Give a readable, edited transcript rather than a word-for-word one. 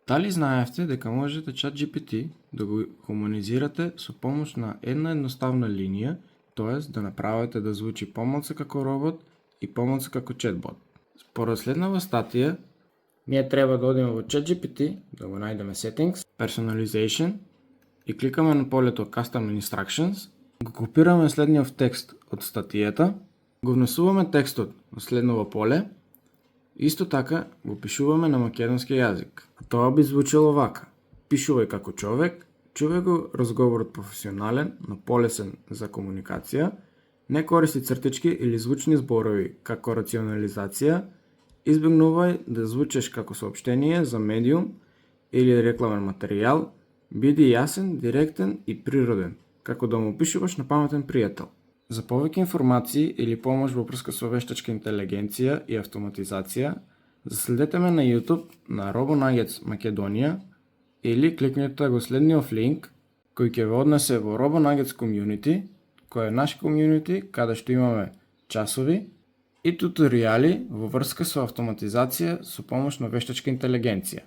Дали знаевте дека можете ChatGPT да го комунизирате со помош на една едноставна линија, тоест да направите да звучи помалку како робот и помалку како четбот? Според следнава статија, ние треба да одиме во ChatGPT, да го најдеме Settings, Personalization и кликаме на полето Custom Instructions, го копираме следниот текст од статијата, го внесуваме текстот на следново поле, исто така го пишуваме на македонски јазик. Тоа би звучело вака: пишувај како човек, чувај го разговорот професионален, но полесен за комуникација, не користи цртички или звучни зборови како рационализација, избегнувај да звучиш како соопштение за медиум или рекламен материјал, биди јасен, директен и природен, како да му пишуваш на паметен пријател. За повеќе информации или помош во врска со вештачка интелигенција и автоматизација, заследете ме на YouTube на RoboNuggets Македонија или кликнете го следниот линк кој ќе ве однесе во RoboNuggets Community, кој е наш комјунити каде што имаме часови и туторијали во врска со автоматизација со помош на вештачка интелигенција.